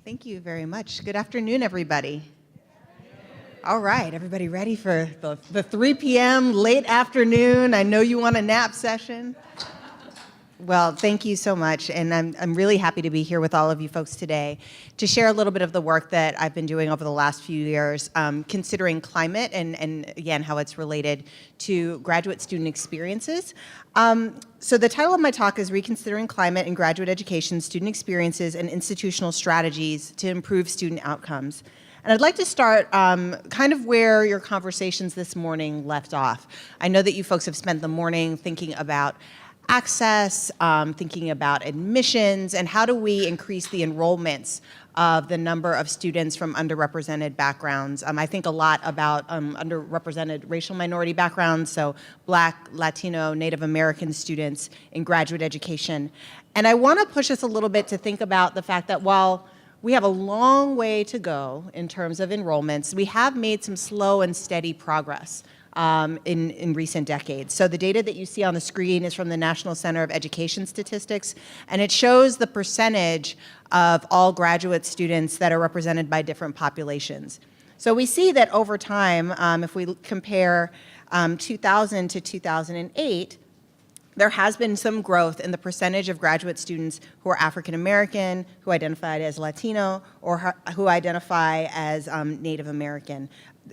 Thank you very much. Good afternoon, everybody. All right, everybody ready for the 3 p.m. late afternoon? I know you want a nap session. Well, thank you so much, and I'm really happy to be here with all of you folks today to share a little bit of the work that I've been doing over the last few years, considering climate and again, how it's related to graduate student experiences. So the title of my talk is Reconsidering Climate in Graduate Education, Student Experiences and Institutional Strategies to Improve Student Outcomes. And I'd like to start kind of where your conversations this morning left off. I know that you folks have spent the morning thinking about access, thinking about admissions, and how do we increase the enrollments of the number of students from underrepresented backgrounds. I think a lot about underrepresented racial minority backgrounds, so Black, Latino, Native American students in graduate education. And I want to push us a little bit to think about the fact that while we have a long way to go in terms of enrollments, we have made some slow and steady progress in recent decades. So the data that you see on the screen is from the National Center of Education Statistics, and it shows the percentage of all graduate students that are represented by different populations. So we see that over time, if we compare 2000 to 2008, there has been some growth in the percentage of graduate students who are African American, who identify as Latino, or who identify as Native American.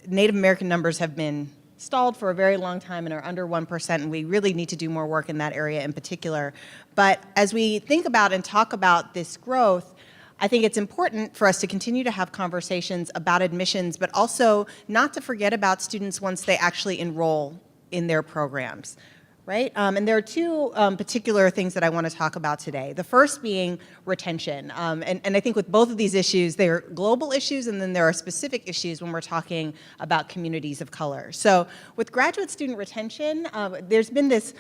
Native American numbers have been stalled for a very long time and are under 1%, and we really need to do more work in that area in particular. But as we think about and talk about this growth, I think it's important for us to continue to have conversations about admissions, but also not to forget about students once they actually enroll in their programs. Right? And there are two particular things that I want to talk about today. The first being retention. And I think with both of these issues, they are global issues, and then there are specific issues when we're talking about communities of color. So with graduate student retention, there's been this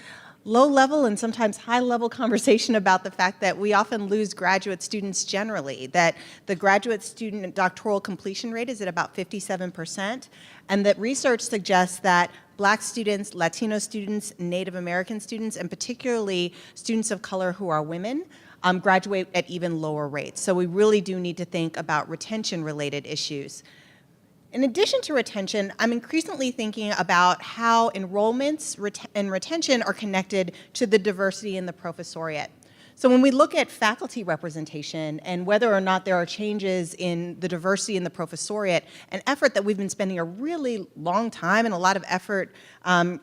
low-level and sometimes high-level conversation about the fact that we often lose graduate students generally, that the graduate student doctoral completion rate is at about 57%, and that research suggests that Black students, Latino students, Native American students, and particularly students of color who are women, graduate at even lower rates. So we really do need to think about retention-related issues. In addition to retention, I'm increasingly thinking about how enrollments and retention are connected to the diversity in the professoriate. So when we look at faculty representation and whether or not there are changes in the diversity in the professoriate, an effort that we've been spending a really long time and a lot of effort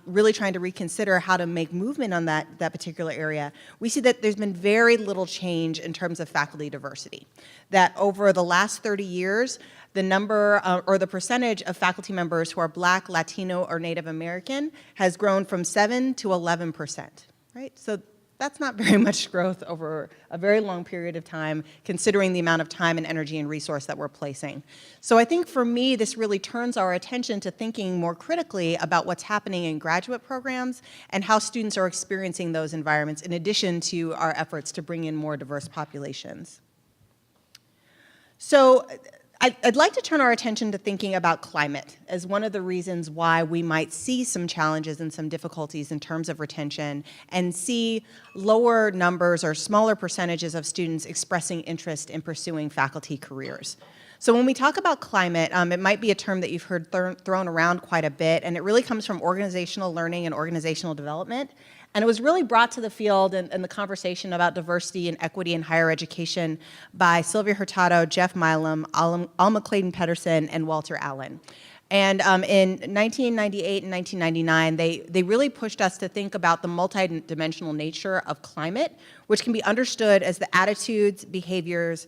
really trying to reconsider how to make movement on that particular area, we see that there's been very little change in terms of faculty diversity. That over the last 30 years, the number or the percentage of faculty members who are Black, Latino, or Native American has grown from 7 to 11%, right? So that's not very much growth over a very long period of time, considering the amount of time and energy and resource that we're placing. So I think for me, this really turns our attention to thinking more critically about what's happening in graduate programs and how students are experiencing those environments, in addition to our efforts to bring in more diverse populations. So I'd like to turn our attention to thinking about climate as one of the reasons why we might see some challenges and some difficulties in terms of retention and see lower numbers or smaller percentages of students expressing interest in pursuing faculty careers. So when we talk about climate, it might be a term that you've heard thrown around quite a bit, and it really comes from organizational learning and organizational development. And it was really brought to the field and the conversation about diversity and equity in higher education by Sylvia Hurtado, Jeff Milam, Alma Clayton-Pedersen, and Walter Allen. And in 1998 and 1999, they really pushed us to think about the multidimensional nature of climate, which can be understood as the attitudes, behaviors,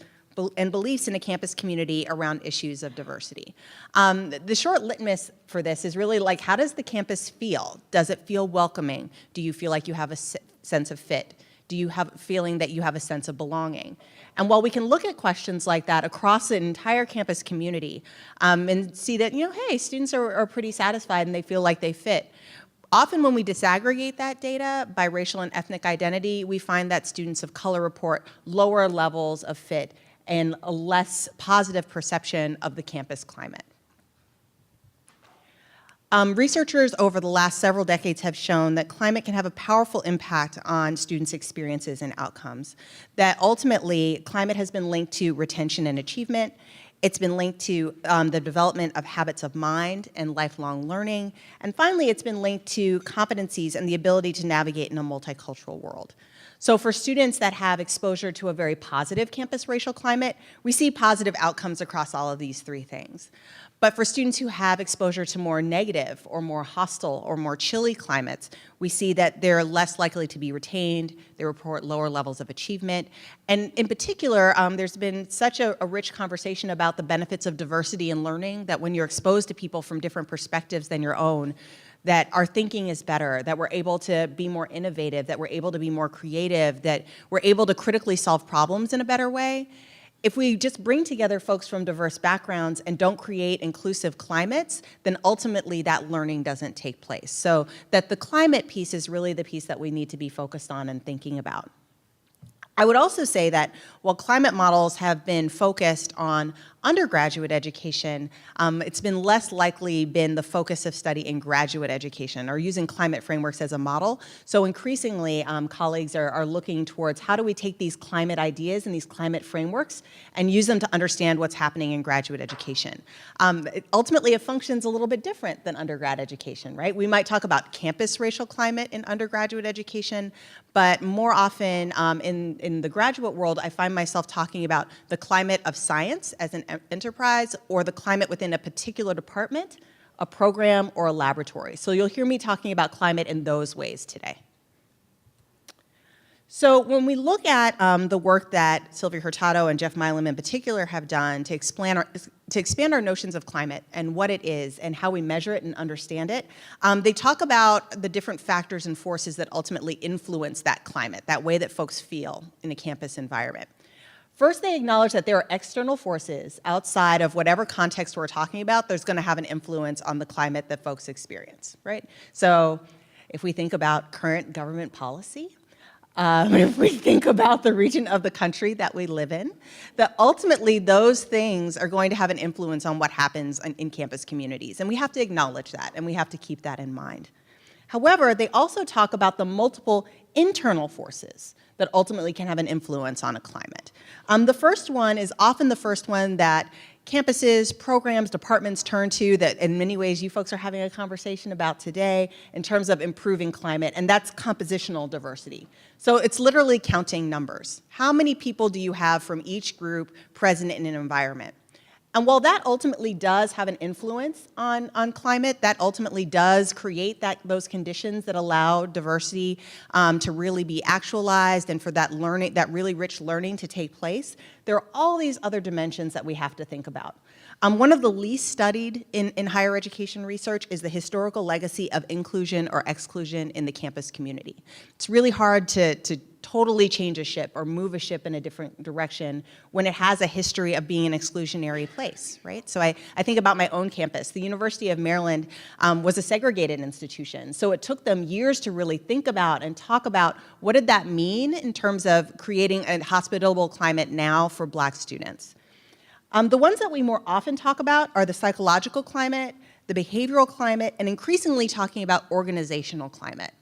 and beliefs in a campus community around issues of diversity. The short litmus for this is really like, how does the campus feel? Does it feel welcoming? Do you feel like you have a sense of fit? Do you have a feeling that you have a sense of belonging? And while we can look at questions like that across an entire campus community and see that, hey, students are pretty satisfied and they feel like they fit, often when we disaggregate that data by racial and ethnic identity, we find that students of color report lower levels of fit and a less positive perception of the campus climate. Researchers over the last several decades have shown that climate can have a powerful impact on students' experiences and outcomes. That ultimately, climate has been linked to retention and achievement. It's been linked to the development of habits of mind and lifelong learning. And finally, it's been linked to competencies and the ability to navigate in a multicultural world. So for students that have exposure to a very positive campus racial climate, we see positive outcomes across all of these three things. But for students who have exposure to more negative or more hostile or more chilly climates, we see that they're less likely to be retained, they report lower levels of achievement, and in particular, there's been such a rich conversation about the benefits of diversity in learning that when you're exposed to people from different perspectives than your own, that our thinking is better, that we're able to be more innovative, that we're able to be more creative, that we're able to critically solve problems in a better way. If we just bring together folks from diverse backgrounds and don't create inclusive climates, then ultimately that learning doesn't take place. So that the climate piece is really the piece that we need to be focused on and thinking about. I would also say that while climate models have been focused on undergraduate education, it's been less likely been the focus of study in graduate education or using climate frameworks as a model. So increasingly, colleagues are looking towards how do we take these climate ideas and these climate frameworks and use them to understand what's happening in graduate education. Ultimately, it functions a little bit different than undergrad education, right? We might talk about campus racial climate in undergraduate education, but more often in the graduate world, I find myself talking about the climate of science as an enterprise or the climate within a particular department, a program, or a laboratory. So you'll hear me talking about climate in those ways today. So when we look at the work that Sylvia Hurtado and Jeff Milam in particular have done to expand our notions of climate and what it is and how we measure it and understand it, they talk about the different factors and forces that ultimately influence that climate, that way that folks feel in a campus environment. First, they acknowledge that there are external forces outside of whatever context we're talking about, there's gonna have an influence on the climate that folks experience, right? So if we think about current government policy, if we think about the region of the country that we live in, that ultimately those things are going to have an influence on what happens in campus communities. And we have to acknowledge that, and we have to keep that in mind. However, they also talk about the multiple internal forces that ultimately can have an influence on a climate. The first one is often the first one that campuses, programs, departments turn to that in many ways you folks are having a conversation about today in terms of improving climate, and that's compositional diversity. So it's literally counting numbers. How many people do you have from each group present in an environment? And while that ultimately does have an influence on climate, that ultimately does create those conditions that allow diversity to really be actualized and for that learning, that really rich learning to take place, there are all these other dimensions that we have to think about. One of the least studied in higher education research is the historical legacy of inclusion or exclusion in the campus community. It's really hard to totally change a ship or move a ship in a different direction when it has a history of being an exclusionary place, right? So I think about my own campus. The University of Maryland was a segregated institution, so it took them years to really think about and talk about what did that mean in terms of creating a hospitable climate now for Black students. The ones that we more often talk about are the psychological climate, the behavioral climate, and increasingly talking about organizational climate.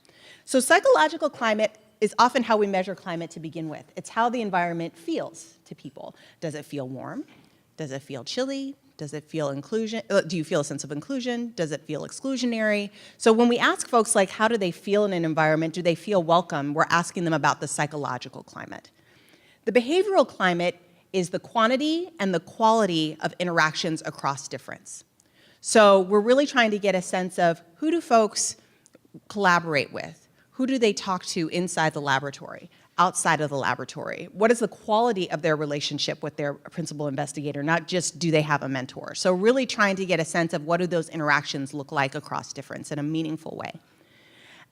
So psychological climate is often how we measure climate to begin with. It's how the environment feels to people. Does it feel warm? Does it feel chilly? Does it feel inclusion? Do you feel a sense of inclusion? Does it feel exclusionary? So when we ask folks like how do they feel in an environment, do they feel welcome, we're asking them about the psychological climate. The behavioral climate is the quantity and the quality of interactions across difference. So we're really trying to get a sense of who do folks collaborate with? Who do they talk to inside the laboratory, outside of the laboratory? What is the quality of their relationship with their principal investigator, not just do they have a mentor? So really trying to get a sense of what do those interactions look like across difference in a meaningful way.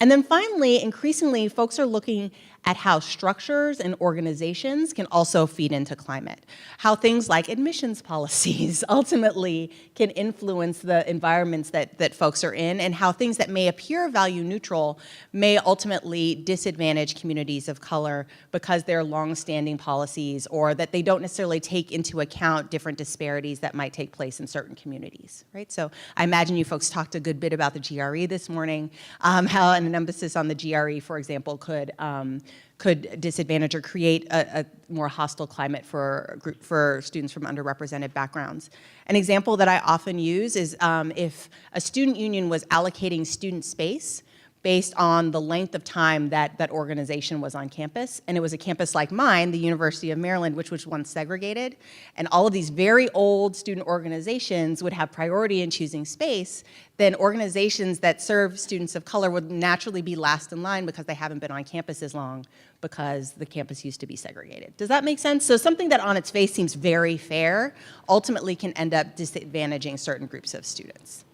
And then finally, increasingly, folks are looking at how structures and organizations can also feed into climate, how things like admissions policies ultimately can influence the environments that folks are in, and how things that may appear value neutral may ultimately disadvantage communities of color because they're long-standing policies or that they don't necessarily take into account different disparities that might take place in certain communities, right? So I imagine you folks talked a good bit about the GRE this morning, how an emphasis on the GRE, for example, could disadvantage or create a more hostile climate for students from underrepresented backgrounds. An example that I often use is if a student union was allocating student space based on the length of time that that organization was on campus, and it was a campus like mine, the University of Maryland, which was once segregated, and all of these very old student organizations would have priority in choosing space, then organizations that serve students of color would naturally be last in line because they haven't been on campus as long because the campus used to be segregated. Does that make sense? So something that on its face seems very fair ultimately can end up disadvantaging certain groups of students.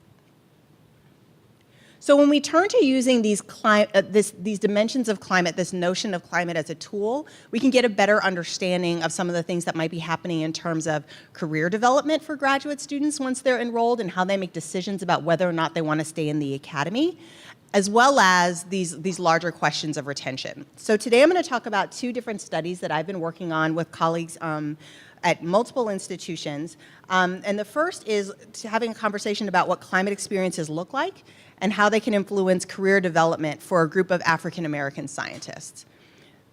So when we turn to using these dimensions of climate, this notion of climate as a tool, we can get a better understanding of some of the things that might be happening in terms of career development for graduate students once they're enrolled and how they make decisions about whether or not they want to stay in the academy, as well as these larger questions of retention. So today I'm going to talk about two different studies that I've been working on with colleagues at multiple institutions. And the first is having a conversation about what climate experiences look like and how they can influence career development for a group of African American scientists.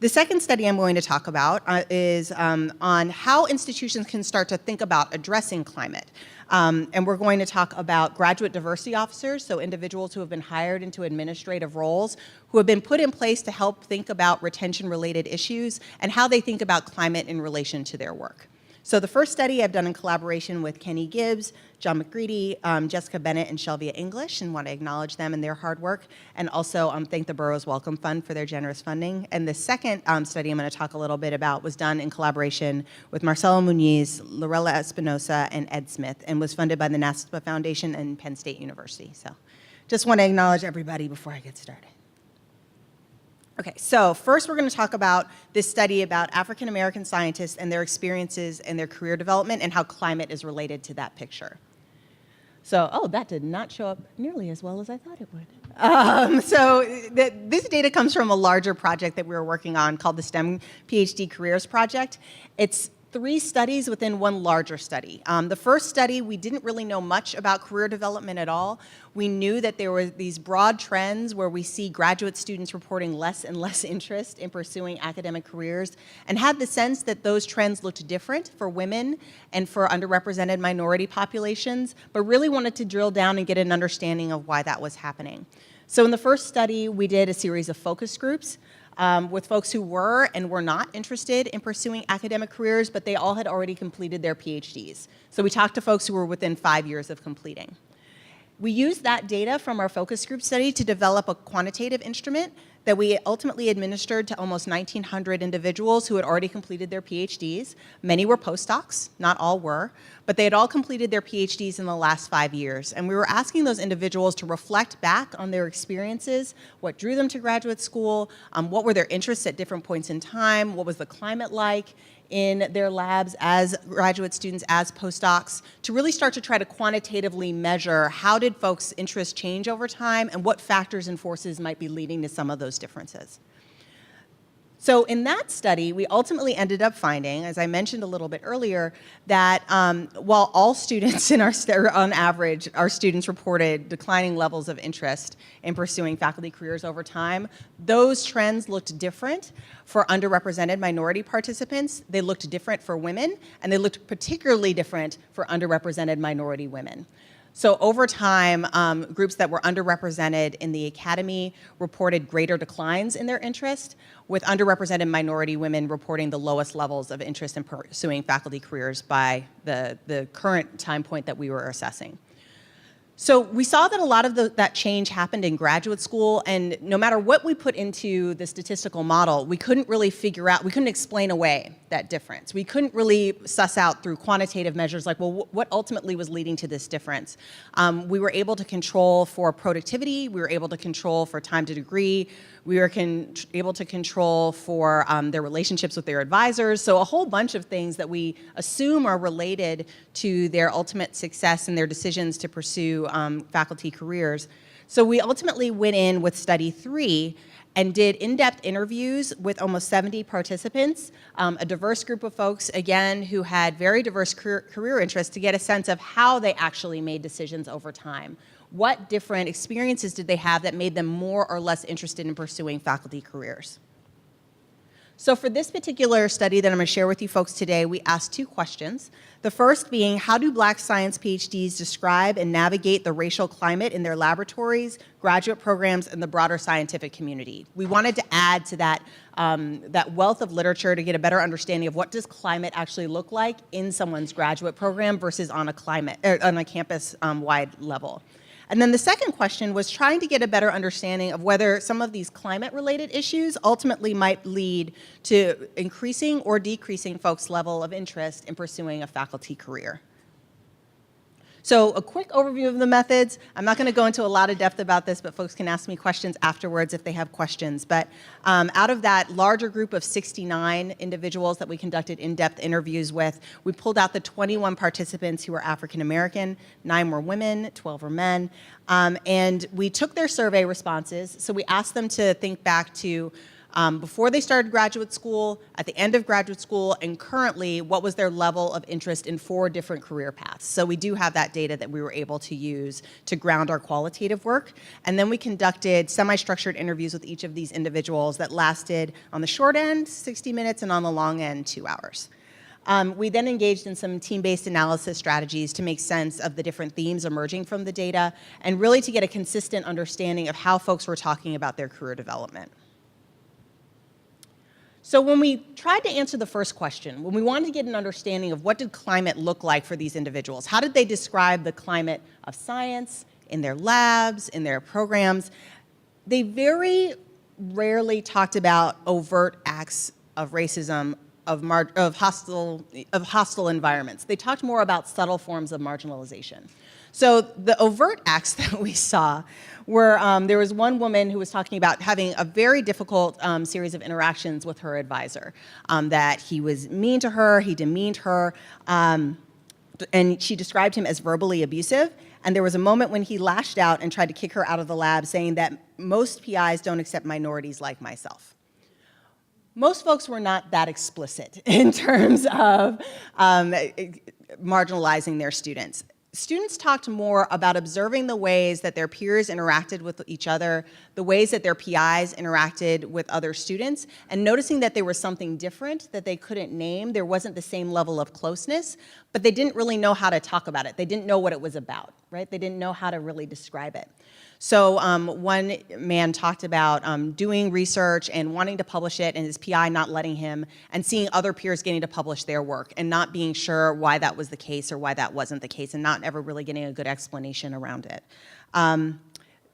The second study I'm going to talk about is on how institutions can start to think about addressing climate. And we're going to talk about graduate diversity officers, so individuals who have been hired into administrative roles, who have been put in place to help think about retention-related issues and how they think about climate in relation to their work. So the first study I've done in collaboration with Kenny Gibbs, John McGreedy, Jessica Bennett, and Shelvia English, and want to acknowledge them and their hard work, and also thank the Borough's Welcome Fund for their generous funding. And the second study I'm going to talk a little bit about was done in collaboration with Marcelo Muniz, Lorella Espinosa, and Ed Smith, and was funded by the NASPA Foundation and Penn State University. So just want to acknowledge everybody before I get started. Okay, so first we're going to talk about this study about African American scientists and their experiences and their career development and how climate is related to that picture. So, oh, that did not show up nearly as well as I thought it would. This data comes from a larger project that we were working on called the STEM PhD Careers Project. It's 3 studies within one larger study. The first study, we didn't really know much about career development at all. We knew that there were these broad trends where we see graduate students reporting less and less interest in pursuing academic careers, and had the sense that those trends looked different for women and for underrepresented minority populations, but really wanted to drill down and get an understanding of why that was happening. So in the first study, we did a series of focus groups with folks who were and were not interested in pursuing academic careers, but they all had already completed their PhDs. So we talked to folks who were within 5 years of completing. We used that data from our focus group study to develop a quantitative instrument that we ultimately administered to almost 1,900 individuals who had already completed their PhDs. Many were postdocs, not all were, but they had all completed their PhDs in the last 5 years. And we were asking those individuals to reflect back on their experiences, what drew them to graduate school, what were their interests at different points in time, what was the climate like in their labs as graduate students, as postdocs, to really start to try to quantitatively measure how did folks' interests change over time and what factors and forces might be leading to some of those differences. So in that study, we ultimately ended up finding, as I mentioned a little bit earlier, that while all students on average, our students reported declining levels of interest in pursuing faculty careers over time, those trends looked different for underrepresented minority participants. They looked different for women, and they looked particularly different for underrepresented minority women. So over time, groups that were underrepresented in the academy reported greater declines in their interest, with underrepresented minority women reporting the lowest levels of interest in pursuing faculty careers by the current time point that we were assessing. So we saw that a lot of that change happened in graduate school, and no matter what we put into the statistical model, we couldn't really figure out, we couldn't explain away that difference. We couldn't really suss out through quantitative measures like, well, what ultimately was leading to this difference? We were able to control for productivity, we were able to control for time to degree, we were able to control for their relationships with their advisors, so a whole bunch of things that we assume are related to their ultimate success and their decisions to pursue faculty careers. So we ultimately went in with study 3 and did in-depth interviews with almost 70 participants, a diverse group of folks, again, who had very diverse career interests to get a sense of how they actually made decisions over time. What different experiences did they have that made them more or less interested in pursuing faculty careers? So for this particular study that I'm going to share with you folks today, we asked 2 questions. The first being, how do Black science PhDs describe and navigate the racial climate in their laboratories, graduate programs, and the broader scientific community? We wanted to add to that, that wealth of literature to get a better understanding of what does climate actually look like in someone's graduate program versus on a campus-wide level. And then the second question was trying to get a better understanding of whether some of these climate-related issues ultimately might lead to increasing or decreasing folks' level of interest in pursuing a faculty career. So a quick overview of the methods. I'm not going to go into a lot of depth about this, but folks can ask me questions afterwards if they have questions. But out of that larger group of 69 individuals that we conducted in-depth interviews with, we pulled out the 21 participants who were African American, 9 were women, 12 were men, and we took their survey responses. So we asked them to think back to before they started graduate school, at the end of graduate school, and currently, what was their level of interest in 4 different career paths. So we do have that data that we were able to use to ground our qualitative work. And then we conducted semi-structured interviews with each of these individuals that lasted, on the short end, 60 minutes, and on the long end, 2 hours. We then engaged in some team-based analysis strategies to make sense of the different themes emerging from the data, and really to get a consistent understanding of how folks were talking about their career development. So when we tried to answer the first question, when we wanted to get an understanding of what did climate look like for these individuals, how did they describe the climate of science, in their labs, in their programs, they very rarely talked about overt acts of racism, of hostile environments. They talked more about subtle forms of marginalization. So the overt acts that we saw were, there was one woman who was talking about having a very difficult series of interactions with her advisor, that he was mean to her, he demeaned her, and she described him as verbally abusive. And there was a moment when he lashed out and tried to kick her out of the lab, saying that most PIs don't accept minorities like myself. Most folks were not that explicit in terms of marginalizing their students. Students talked more about observing the ways that their peers interacted with each other, the ways that their PIs interacted with other students, and noticing that there was something different that they couldn't name. There wasn't the same level of closeness, but they didn't really know how to talk about it. They didn't know what it was about, right? They didn't know how to really describe it. So one man talked about doing research and wanting to publish it and his PI not letting him, and seeing other peers getting to publish their work and not being sure why that was the case or why that wasn't the case, and not ever really getting a good explanation around it.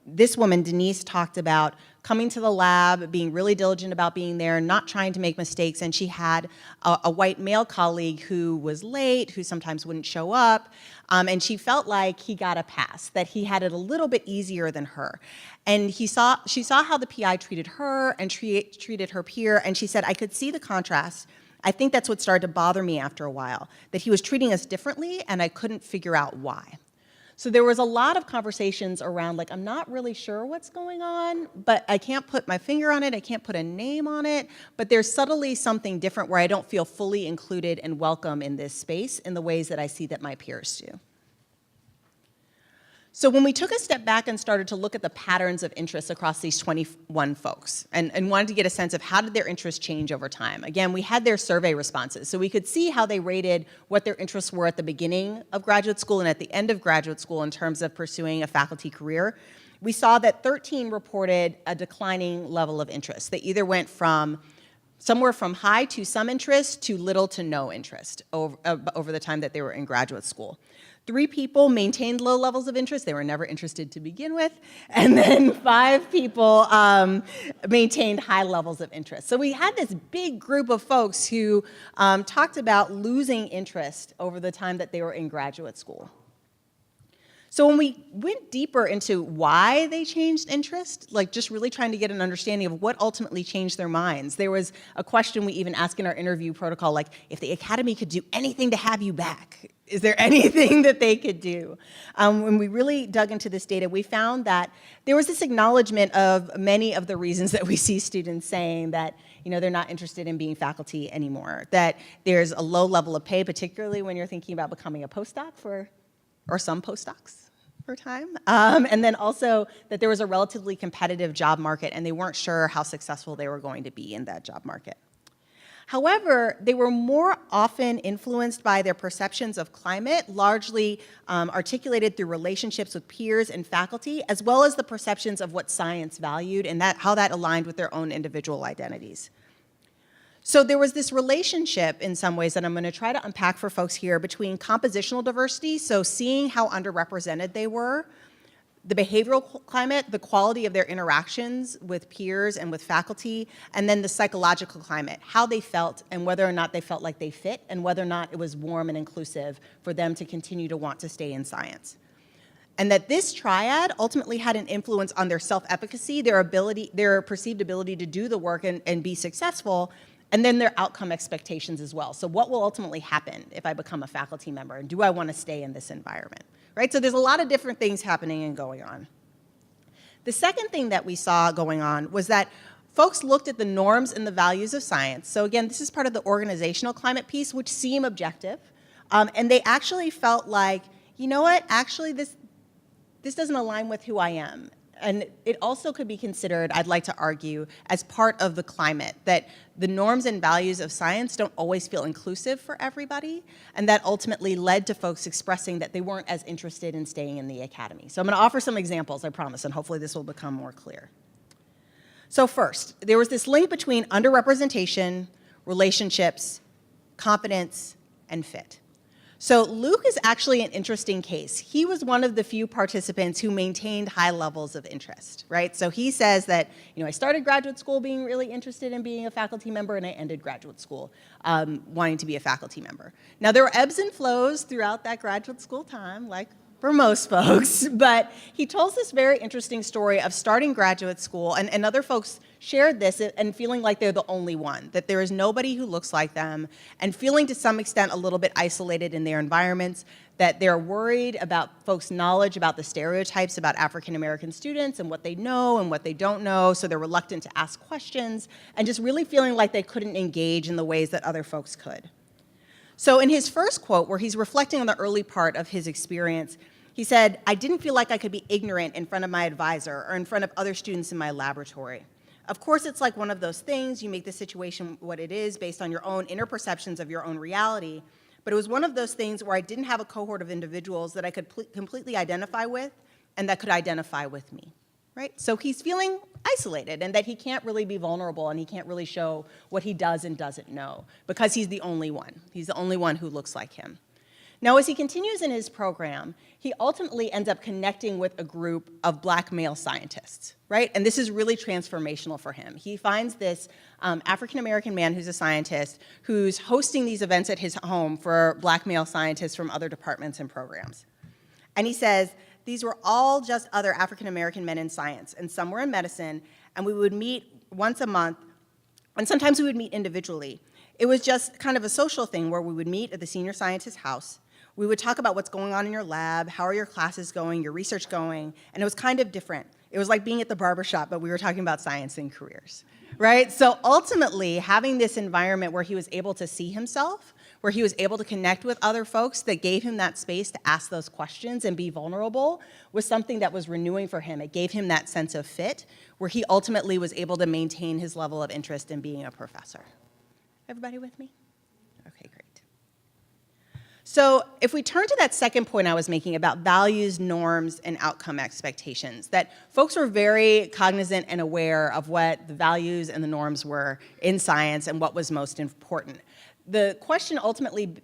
This woman, Denise, talked about coming to the lab, being really diligent about being there, not trying to make mistakes, and she had a white male colleague who was late, who sometimes wouldn't show up, and she felt like he got a pass, that he had it a little bit easier than her. And she saw how the PI treated her and treated her peer, and she said, I could see the contrast. I think that's what started to bother me after a while, that he was treating us differently, and I couldn't figure out why. So there was a lot of conversations around, like, I'm not really sure what's going on, but I can't put my finger on it, I can't put a name on it, but there's subtly something different where I don't feel fully included and welcome in this space in the ways that I see that my peers do. So when we took a step back and started to look at the patterns of interest across these 21 folks and wanted to get a sense of how did their interests change over time. Again, we had their survey responses, so we could see how they rated what their interests were at the beginning of graduate school and at the end of graduate school in terms of pursuing a faculty career. We saw that 13 reported a declining level of interest. They either went from somewhere from high to some interest to little to no interest over the time that they were in graduate school. 3 people maintained low levels of interest. They were never interested to begin with. And then 5 people maintained high levels of interest. So we had this big group of folks who talked about losing interest over the time that they were in graduate school. So when we went deeper into why they changed interest, like just really trying to get an understanding of what ultimately changed their minds, there was a question we even asked in our interview protocol, like, if the academy could do anything to have you back, is there anything that they could do? When we really dug into this data, we found that there was this acknowledgement of many of the reasons that we see students saying that, you know, they're not interested in being faculty anymore, that there's a low level of pay, particularly when you're thinking about becoming a postdoc or some postdocs for time. And then also that there was a relatively competitive job market and they weren't sure how successful they were going to be in that job market. However, they were more often influenced by their perceptions of climate, largely articulated through relationships with peers and faculty, as well as the perceptions of what science valued and how that aligned with their own individual identities. So there was this relationship in some ways that I'm going to try to unpack for folks here between compositional diversity, so seeing how underrepresented they were, the behavioral climate, the quality of their interactions with peers and with faculty, and then the psychological climate, how they felt and whether or not they felt like they fit and whether or not it was warm and inclusive for them to continue to want to stay in science. And that this triad ultimately had an influence on their self-efficacy, their perceived ability to do the work and be successful, and then their outcome expectations as well. So what will ultimately happen if I become a faculty member, and do I want to stay in this environment, right? So there's a lot of different things happening and going on. The second thing that we saw going on was that folks looked at the norms and the values of science. So again, this is part of the organizational climate piece, which seem objective, and they actually felt like, you know what, actually this doesn't align with who I am. And it also could be considered, I'd like to argue, as part of the climate, that the norms and values of science don't always feel inclusive for everybody, and that ultimately led to folks expressing that they weren't as interested in staying in the academy. So I'm going to offer some examples, I promise, and hopefully this will become more clear. So first, there was this link between underrepresentation, relationships, competence, and fit. So Luke is actually an interesting case. He was one of the few participants who maintained high levels of interest, right? So he says that, you know, I started graduate school being really interested in being a faculty member, and I ended graduate school wanting to be a faculty member. Now, there were ebbs and flows throughout that graduate school time, like for most folks, but he tells this very interesting story of starting graduate school, and other folks shared this and feeling like they're the only one, that there is nobody who looks like them, and feeling to some extent a little bit isolated in their environments, that they're worried about folks' knowledge about the stereotypes about African American students and what they know and what they don't know, so they're reluctant to ask questions, and just really feeling like they couldn't engage in the ways that other folks could. So in his first quote, where he's reflecting on the early part of his experience, he said, "I didn't feel like I could be ignorant in front of my advisor or in front of other students in my laboratory. Of course, it's like one of those things, you make the situation what it is based on your own inner perceptions of your own reality, but it was one of those things where I didn't have a cohort of individuals that I could completely identify with and that could identify with me," right? So he's feeling isolated and that he can't really be vulnerable and he can't really show what he does and doesn't know because he's the only one. He's the only one who looks like him. Now, as he continues in his program, he ultimately ends up connecting with a group of Black male scientists, right? And this is really transformational for him. He finds this African-American man who's a scientist who's hosting these events at his home for Black male scientists from other departments and programs. And he says, these were all just other African-American men in science, and some were in medicine, and we would meet once a month, and sometimes we would meet individually. It was just kind of a social thing where we would meet at the senior scientist's house. We would talk about what's going on in your lab, how are your classes going, your research going, and it was kind of different. It was like being at the barbershop, but we were talking about science and careers, right? So ultimately, having this environment where he was able to see himself, where he was able to connect with other folks that gave him that space to ask those questions and be vulnerable was something that was renewing for him. It gave him that sense of fit, where he ultimately was able to maintain his level of interest in being a professor. Everybody with me? Okay, great. So if we turn to that second point I was making about values, norms, and outcome expectations, that folks were very cognizant and aware of what the values and the norms were in science and what was most important. The question ultimately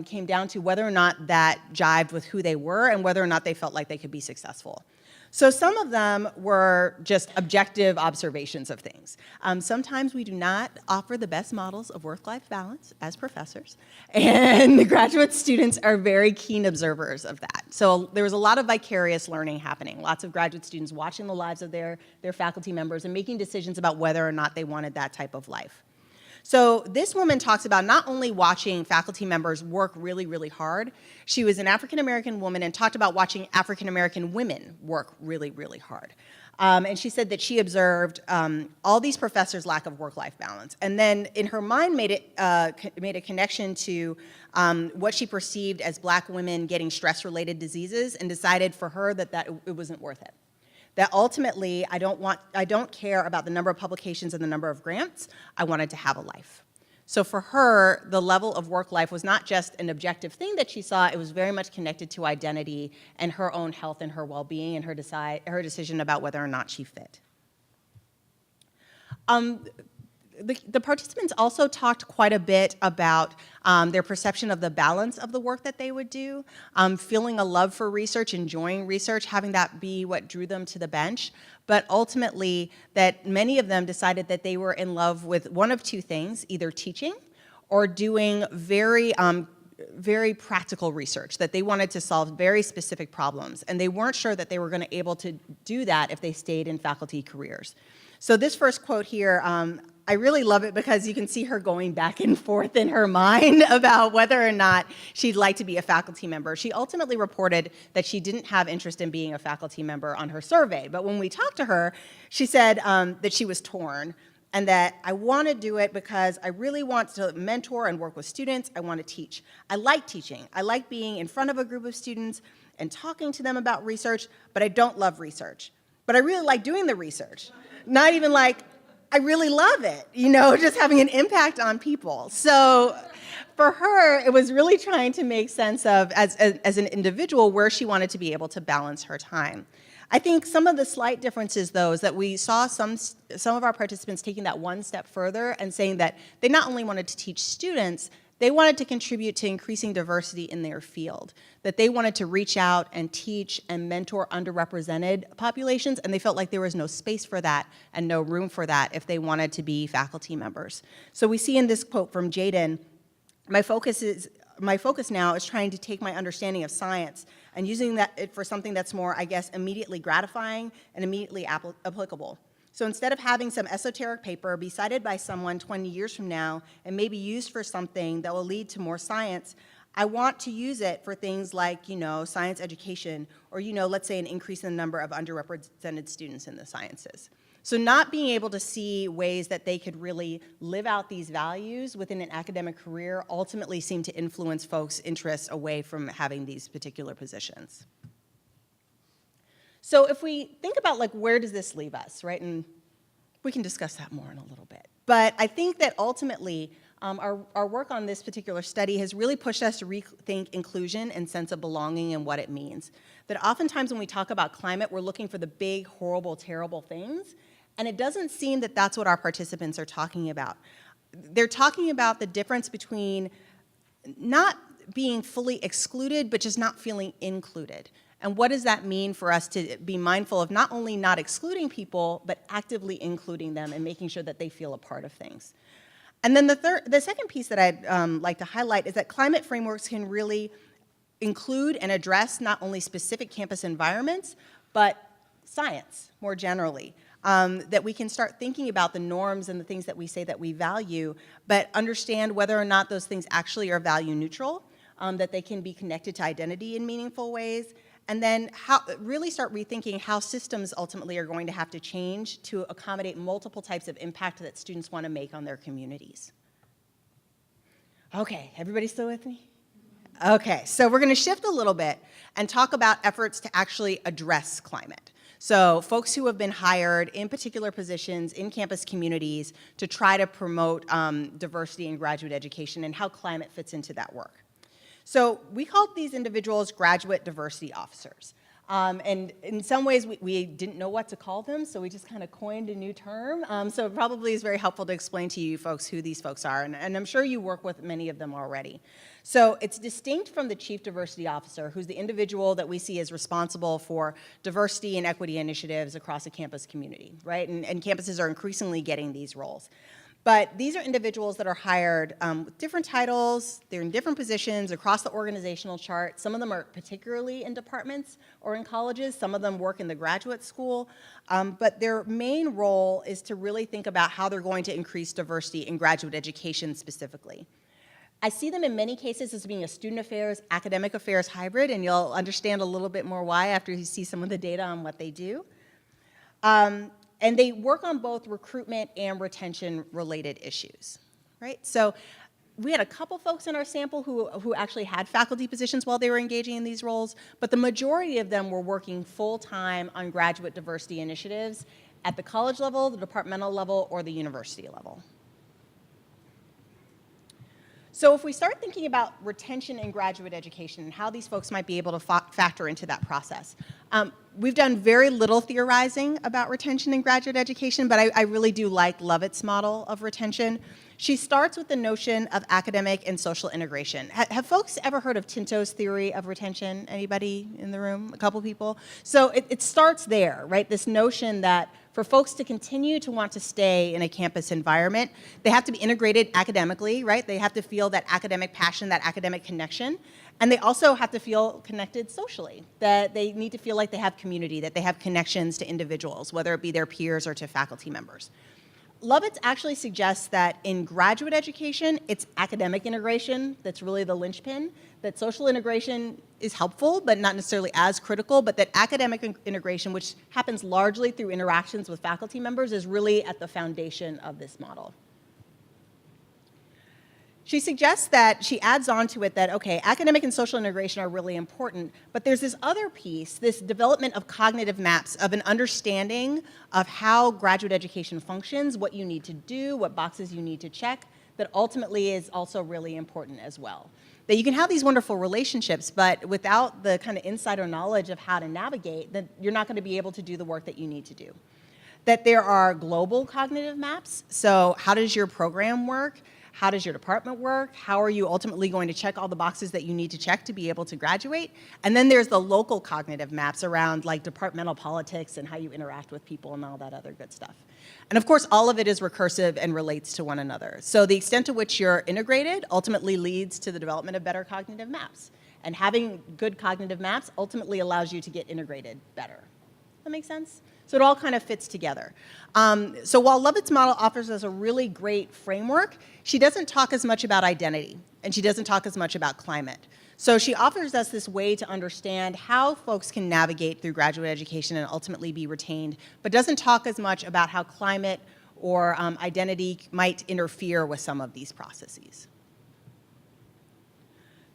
came down to whether or not that jived with who they were and whether or not they felt like they could be successful. So some of them were just objective observations of things. Sometimes we do not offer the best models of work-life balance as professors, and the graduate students are very keen observers of that. So there was a lot of vicarious learning happening, lots of graduate students watching the lives of their faculty members and making decisions about whether or not they wanted that type of life. So this woman talks about not only watching faculty members work really, really hard, she was an African-American woman and talked about watching African-American women work really, really hard. And she said that she observed all these professors' lack of work-life balance. And then in her mind made a connection to what she perceived as Black women getting stress-related diseases and decided for her that it wasn't worth it. That ultimately, I don't care about the number of publications and the number of grants. I wanted to have a life. So for her, the level of work life was not just an objective thing that she saw, it was very much connected to identity and her own health and her well-being and her decision about whether or not she fit. The participants also talked quite a bit about their perception of the balance of the work that they would do, feeling a love for research, enjoying research, having that be what drew them to the bench, but ultimately that many of them decided that they were in love with one of two things, either teaching or doing very practical research, that they wanted to solve very specific problems, and they weren't sure that they were going to be able to do that if they stayed in faculty careers. So this first quote here, I really love it because you can see her going back and forth in her mind about whether or not she'd like to be a faculty member. She ultimately reported that she didn't have interest in being a faculty member on her survey, but when we talked to her, she said that she was torn and that I want to do it because I really want to mentor and work with students. I want to teach. I like teaching. I like being in front of a group of students and talking to them about research, but I don't love research. But I really like doing the research. Not even like, I really love it, you know, just having an impact on people. So for her, it was really trying to make sense of, as an individual, where she wanted to be able to balance her time. I think some of the slight differences, though, is that we saw some of our participants taking that one step further and saying that they not only wanted to teach students, they wanted to contribute to increasing diversity in their field, that they wanted to reach out and teach and mentor underrepresented populations, and they felt like there was no space for that and no room for that if they wanted to be faculty members. So we see in this quote from Jaden, my focus now is trying to take my understanding of science and using that for something that's more, I guess, immediately gratifying and immediately applicable. So instead of having some esoteric paper be cited by someone 20 years from now and maybe used for something that will lead to more science, I want to use it for things like, you know, science education or, you know, let's say an increase in the number of underrepresented students in the sciences. So not being able to see ways that they could really live out these values within an academic career ultimately seemed to influence folks' interests away from having these particular positions. So if we think about like where does this leave us, right? And we can discuss that more in a little bit. But I think that ultimately our work on this particular study has really pushed us to rethink inclusion and sense of belonging and what it means. That oftentimes when we talk about climate, we're looking for the big, horrible, terrible things. And it doesn't seem that that's what our participants are talking about. They're talking about the difference between not being fully excluded, but just not feeling included. And what does that mean for us to be mindful of not only not excluding people, but actively including them and making sure that they feel a part of things. And then the second piece that I'd like to highlight is that climate frameworks can really include and address not only specific campus environments, but science more generally. That we can start thinking about the norms and the things that we say that we value, but understand whether or not those things actually are value neutral, that they can be connected to identity in meaningful ways, and then really start rethinking how systems ultimately are going to have to change to accommodate multiple types of impact that students want to make on their communities. Okay, everybody still with me? Okay, so we're going to shift a little bit and talk about efforts to actually address climate. So folks who have been hired in particular positions in campus communities to try to promote diversity in graduate education and how climate fits into that work. So we called these individuals graduate diversity officers. And in some ways, we didn't know what to call them, so we just kind of coined a new term. So it probably is very helpful to explain to you folks who these folks are, and I'm sure you work with many of them already. So it's distinct from the Chief Diversity Officer, who's the individual that we see as responsible for diversity and equity initiatives across a campus community, right? And campuses are increasingly getting these roles. But these are individuals that are hired with different titles, they're in different positions across the organizational chart. Some of them are particularly in departments or in colleges, some of them work in the graduate school, but their main role is to really think about how they're going to increase diversity in graduate education specifically. I see them in many cases as being a student affairs, academic affairs hybrid, and you'll understand a little bit more why after you see some of the data on what they do. And they work on both recruitment and retention related issues, right? So we had a couple folks in our sample who actually had faculty positions while they were engaging in these roles, but the majority of them were working full-time on graduate diversity initiatives at the college level, the departmental level, or the university level. So if we start thinking about retention in graduate education and how these folks might be able to factor into that process, we've done very little theorizing about retention in graduate education, but I really do like Lovett's model of retention. She starts with the notion of academic and social integration. Have folks ever heard of Tinto's theory of retention? Anybody in the room? A couple people? So it starts there, right? This notion that for folks to continue to want to stay in a campus environment, they have to be integrated academically, right? They have to feel that academic passion, that academic connection. And they also have to feel connected socially, that they need to feel like they have community, that they have connections to individuals, whether it be their peers or to faculty members. Lovett actually suggests that in graduate education, it's academic integration that's really the linchpin, that social integration is helpful, but not necessarily as critical, but that academic integration, which happens largely through interactions with faculty members, is really at the foundation of this model. She suggests that, she adds on to it that, okay, academic and social integration are really important, but there's this other piece, this development of cognitive maps of an understanding of how graduate education functions, what you need to do, what boxes you need to check, that ultimately is also really important as well. That you can have these wonderful relationships, but without the kind of insider knowledge of how to navigate, then you're not going to be able to do the work that you need to do. That there are global cognitive maps, so how does your program work? How does your department work? How are you ultimately going to check all the boxes that you need to check to be able to graduate? And then there's the local cognitive maps around like departmental politics and how you interact with people and all that other good stuff. And of course, all of it is recursive and relates to one another. So the extent to which you're integrated ultimately leads to the development of better cognitive maps. And having good cognitive maps ultimately allows you to get integrated better. That make sense? So it all kind of fits together. So while Lovett's model offers us a really great framework, she doesn't talk as much about identity, and she doesn't talk as much about climate. So she offers us this way to understand how folks can navigate through graduate education and ultimately be retained, but doesn't talk as much about how climate or identity might interfere with some of these processes.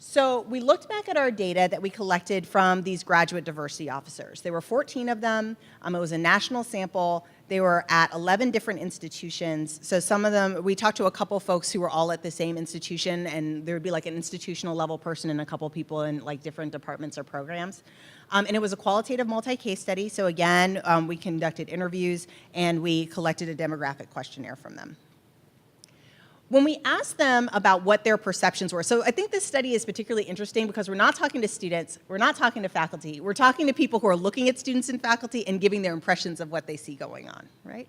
So we looked back at our data that we collected from these graduate diversity officers. There were 14 of them. It was a national sample. They were at 11 different institutions. So some of them, we talked to a couple folks who were all at the same institution, and there would be like an institutional level person and a couple people in like different departments or programs. And it was a qualitative multi-case study. So again, we conducted interviews and we collected a demographic questionnaire from them. When we asked them about what their perceptions were, so I think this study is particularly interesting because we're not talking to students, we're not talking to faculty, we're talking to people who are looking at students and faculty and giving their impressions of what they see going on, right?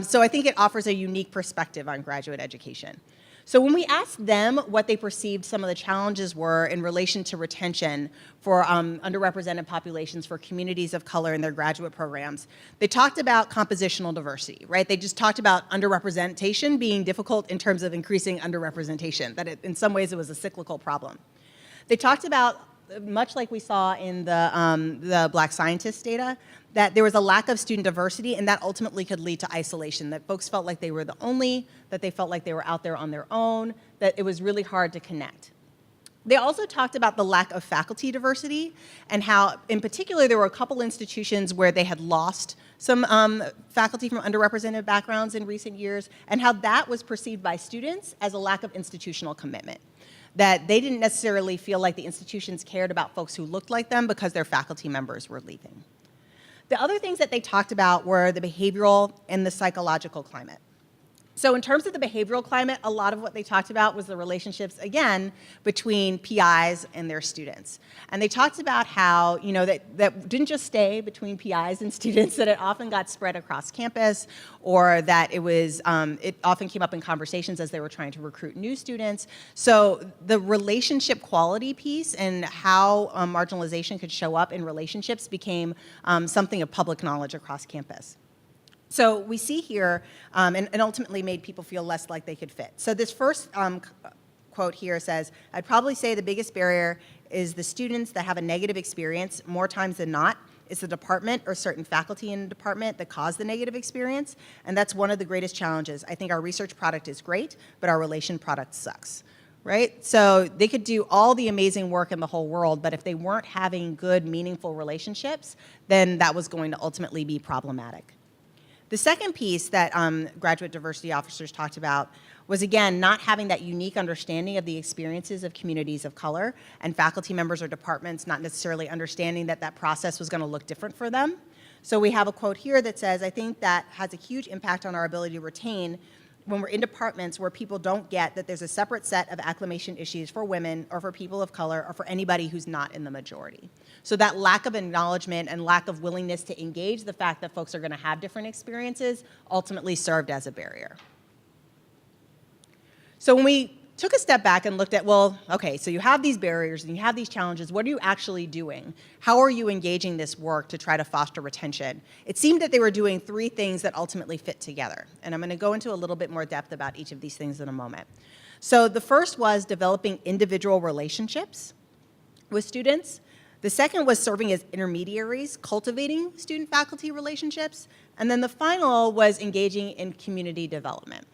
So I think it offers a unique perspective on graduate education. So when we asked them what they perceived some of the challenges were in relation to retention for underrepresented populations, for communities of color in their graduate programs, they talked about compositional diversity, right? They just talked about underrepresentation being difficult in terms of increasing underrepresentation, that in some ways it was a cyclical problem. They talked about, much like we saw in the Black scientist data, that there was a lack of student diversity, and that ultimately could lead to isolation, that folks felt like they were the only, that they felt like they were out there on their own, that it was really hard to connect. They also talked about the lack of faculty diversity and how, in particular, there were a couple institutions where they had lost some faculty from underrepresented backgrounds in recent years, and how that was perceived by students as a lack of institutional commitment. that they didn't necessarily feel like the institutions cared about folks who looked like them because their faculty members were leaving. The other things that they talked about were the behavioral and the psychological climate. So in terms of the behavioral climate, a lot of what they talked about was the relationships, again, between PIs and their students. And they talked about how, that didn't just stay between PIs and students, that it often got spread across campus, or that it often came up in conversations as they were trying to recruit new students. So the relationship quality piece and how marginalization could show up in relationships became something of public knowledge across campus. So we see here, and ultimately made people feel less like they could fit. So this first quote here says, "I'd probably say the biggest barrier is the students that have a negative experience. More times than not, it's the department or certain faculty in the department that cause the negative experience, and that's one of the greatest challenges. I think our research product is great, but our relation product sucks." Right? So they could do all the amazing work in the whole world, but if they weren't having good, meaningful relationships, then that was going to ultimately be problematic. The second piece that graduate diversity officers talked about was, again, not having that unique understanding of the experiences of communities of color, and faculty members or departments not necessarily understanding that that process was going to look different for them. So we have a quote here that says, "I think that has a huge impact on our ability to retain when we're in departments where people don't get that there's a separate set of acclimation issues for women or for people of color or for anybody who's not in the majority." So that lack of acknowledgement and lack of willingness to engage the fact that folks are going to have different experiences ultimately served as a barrier. So when we took a step back and looked at, well, okay, so you have these barriers and you have these challenges, what are you actually doing? How are you engaging this work to try to foster retention? It seemed that they were doing three things that ultimately fit together. And I'm going to go into a little bit more depth about each of these things in a moment. So the first was developing individual relationships with students. The second was serving as intermediaries, cultivating student-faculty relationships. And then the final was engaging in community development.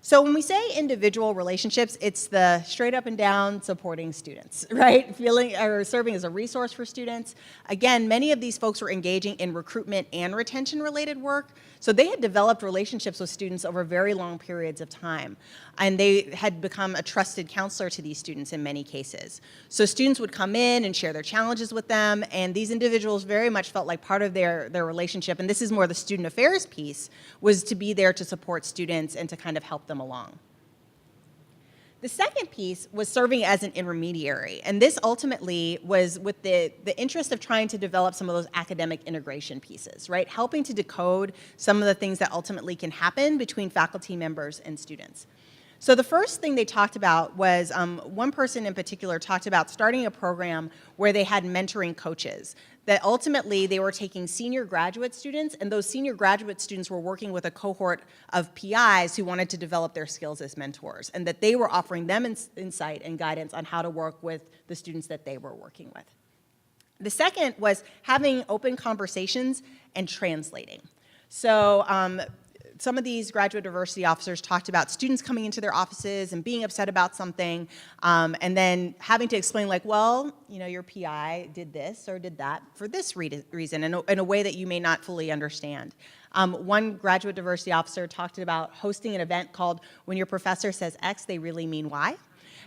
So when we say individual relationships, it's the straight up and down supporting students, right? Serving as a resource for students. Again, many of these folks were engaging in recruitment and retention related work. So they had developed relationships with students over very long periods of time. And they had become a trusted counselor to these students in many cases. So students would come in and share their challenges with them, and these individuals very much felt like part of their relationship, and this is more the student affairs piece, was to be there to support students and to kind of help them along. The second piece was serving as an intermediary, and this ultimately was with the interest of trying to develop some of those academic integration pieces, right? Helping to decode some of the things that ultimately can happen between faculty members and students. So the first thing they talked about was, one person in particular talked about starting a program where they had mentoring coaches, that ultimately they were taking senior graduate students, and those senior graduate students were working with a cohort of PIs who wanted to develop their skills as mentors, and that they were offering them insight and guidance on how to work with the students that they were working with. The second was having open conversations and translating. So some of these graduate diversity officers talked about students coming into their offices and being upset about something, and then having to explain, like, well, your PI did this or did that for this reason, in a way that you may not fully understand. One graduate diversity officer talked about hosting an event called "When Your Professor Says X, They Really Mean Y,"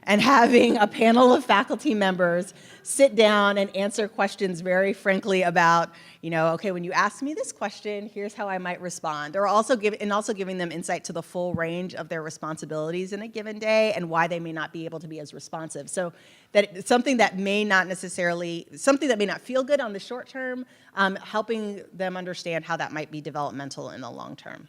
and having a panel of faculty members sit down and answer questions very frankly about, okay, when you ask me this question, here's how I might respond, or also giving them insight to the full range of their responsibilities in a given day and why they may not be able to be as responsive. So that it's something that may not feel good on the short term, helping them understand how that might be developmental in the long term.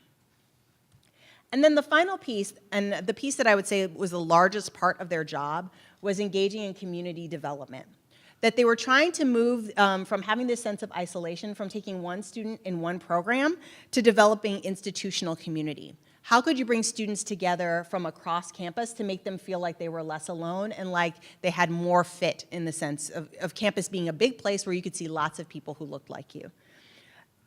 And then the final piece, and the piece that I would say was the largest part of their job, was engaging in community development. That they were trying to move from having this sense of isolation, from taking one student in one program, to developing institutional community. How could you bring students together from across campus to make them feel like they were less alone and like they had more fit, in the sense of campus being a big place where you could see lots of people who looked like you?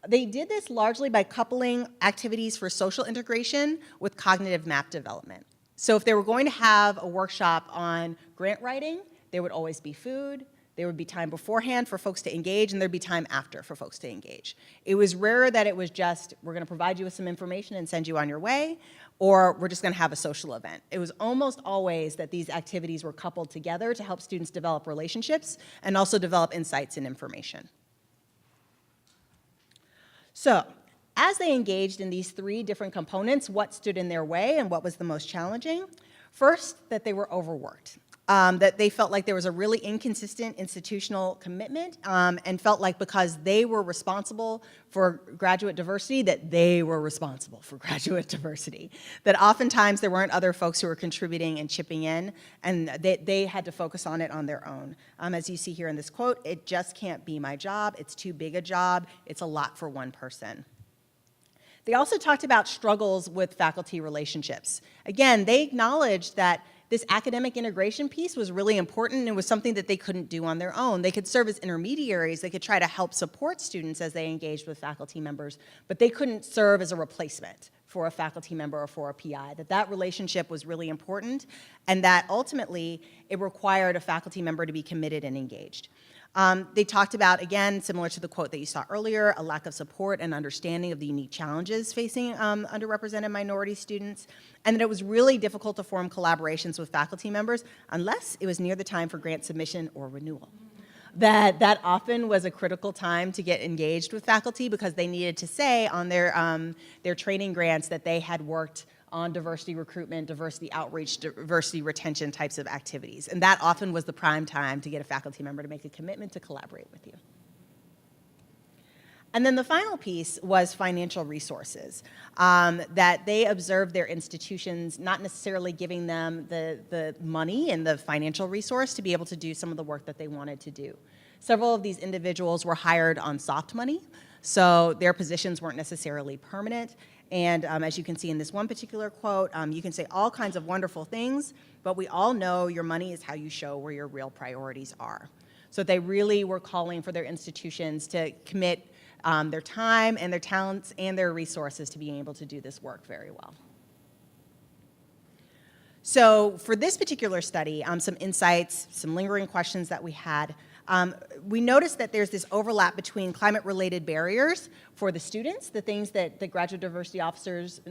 They did this largely by coupling activities for social integration with cognitive map development. So if they were going to have a workshop on grant writing, there would always be food, There would be time beforehand for folks to engage, and there'd be time after for folks to engage. It was rare that it was just, we're going to provide you with some information and send you on your way, or we're just going to have a social event. It was almost always that these activities were coupled together to help students develop relationships and also develop insights and information. So, as they engaged in these 3 different components, what stood in their way and what was the most challenging? First, that they were overworked. That they felt like there was a really inconsistent institutional commitment and felt like because they were responsible for graduate diversity, that they were responsible for graduate diversity. That oftentimes there weren't other folks who were contributing and chipping in, and they had to focus on it on their own. As you see here in this quote, "It just can't be my job. It's too big a job. It's a lot for one person." They also talked about struggles with faculty relationships. Again, they acknowledged that this academic integration piece was really important and was something that they couldn't do on their own. They could serve as intermediaries, they could try to help support students as they engaged with faculty members, but they couldn't serve as a replacement for a faculty member or for a PI, that relationship was really important, and that ultimately it required a faculty member to be committed and engaged. They talked about, again, similar to the quote that you saw earlier, a lack of support and understanding of the unique challenges facing underrepresented minority students, and that it was really difficult to form collaborations with faculty members unless it was near the time for grant submission or renewal. That often was a critical time to get engaged with faculty because they needed to say on their training grants that they had worked on diversity recruitment, diversity outreach, diversity retention types of activities. And that often was the prime time to get a faculty member to make a commitment to collaborate with you. And then the final piece was financial resources, that they observed their institutions not necessarily giving them the money and the financial resource to be able to do some of the work that they wanted to do. Several of these individuals were hired on soft money, so their positions weren't necessarily permanent. And as you can see in this one particular quote, you can say all kinds of wonderful things, but we all know your money is how you show where your real priorities are. So they really were calling for their institutions to commit their time and their talents and their resources to being able to do this work very well. So for this particular study, some insights, some lingering questions that we had. We noticed that there's this overlap between climate-related barriers for the students, the things that the graduate diversity officers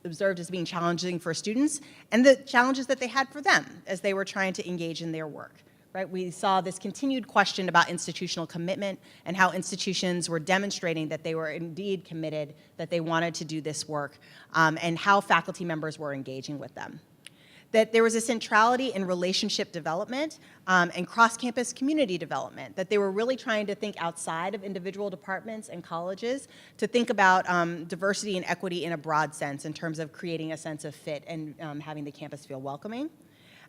observed as being challenging for students, and the challenges that they had for them as they were trying to engage in their work. Right? We saw this continued question about institutional commitment and how institutions were demonstrating that they were indeed committed, that they wanted to do this work, and how faculty members were engaging with them. That there was a centrality in relationship development and cross-campus community development, that they were really trying to think outside of individual departments and colleges to think about diversity and equity in a broad sense in terms of creating a sense of fit and having the campus feel welcoming.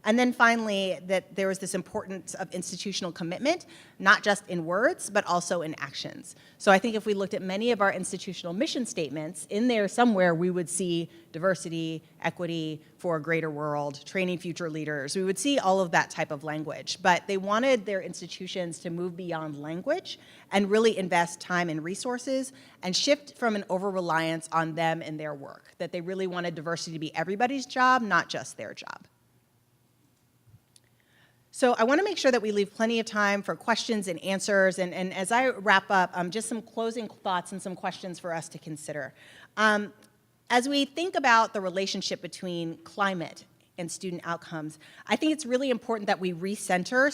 And then finally, that there was this importance of institutional commitment, not just in words, but also in actions. So I think if we looked at many of our institutional mission statements, in there somewhere we would see diversity, equity, for a greater world, training future leaders. We would see all of that type of language. But they wanted their institutions to move beyond language and really invest time and resources and shift from an over-reliance on them and their work. That they really wanted diversity to be everybody's job, not just their job. So I want to make sure that we leave plenty of time for questions and answers, and as I wrap up, just some closing thoughts and some questions for us to consider. As we think about the relationship between climate and student outcomes, I think it's really important that we recenter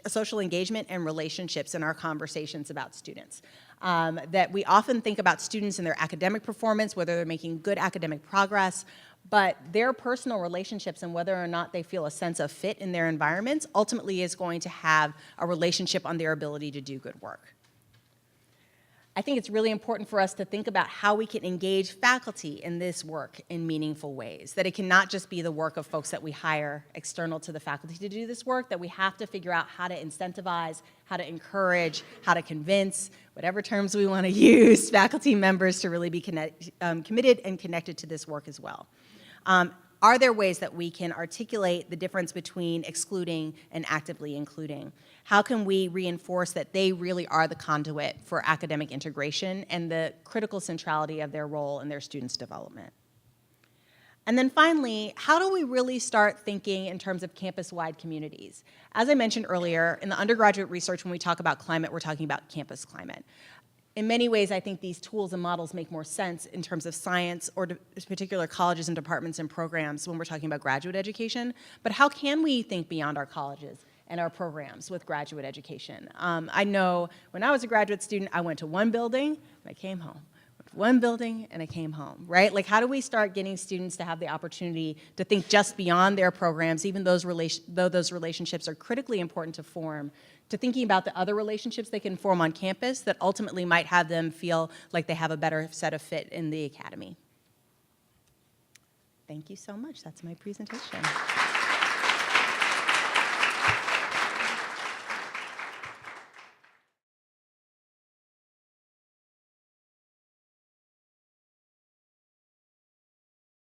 social engagement and relationships in our conversations about students. That we often think about students and their academic performance, whether they're making good academic progress, but their personal relationships and whether or not they feel a sense of fit in their environments ultimately is going to have a relationship on their ability to do good work. I think it's really important for us to think about how we can engage faculty in this work in meaningful ways, that it cannot just be the work of folks that we hire external to the faculty to do this work, that we have to figure out how to incentivize, how to encourage, how to convince, whatever terms we want to use, faculty members to really be committed and connected to this work as well. Are there ways that we can articulate the difference between excluding and actively including? How can we reinforce that they really are the conduit for academic integration and the critical centrality of their role in their students' development? And then finally, how do we really start thinking in terms of campus-wide communities? As I mentioned earlier, in the undergraduate research, when we talk about climate, we're talking about campus climate. In many ways, I think these tools and models make more sense in terms of science or particular colleges and departments and programs when we're talking about graduate education. But how can we think beyond our colleges and our programs with graduate education? I know when I was a graduate student, I went to one building and I came home. One building and I came home, right? Like, how do we start getting students to have the opportunity to think just beyond their programs, even though those relationships are critically important to form, to thinking about the other relationships they can form on campus that ultimately might have them feel like they have a better set of fit in the academy. Thank you so much. That's my presentation.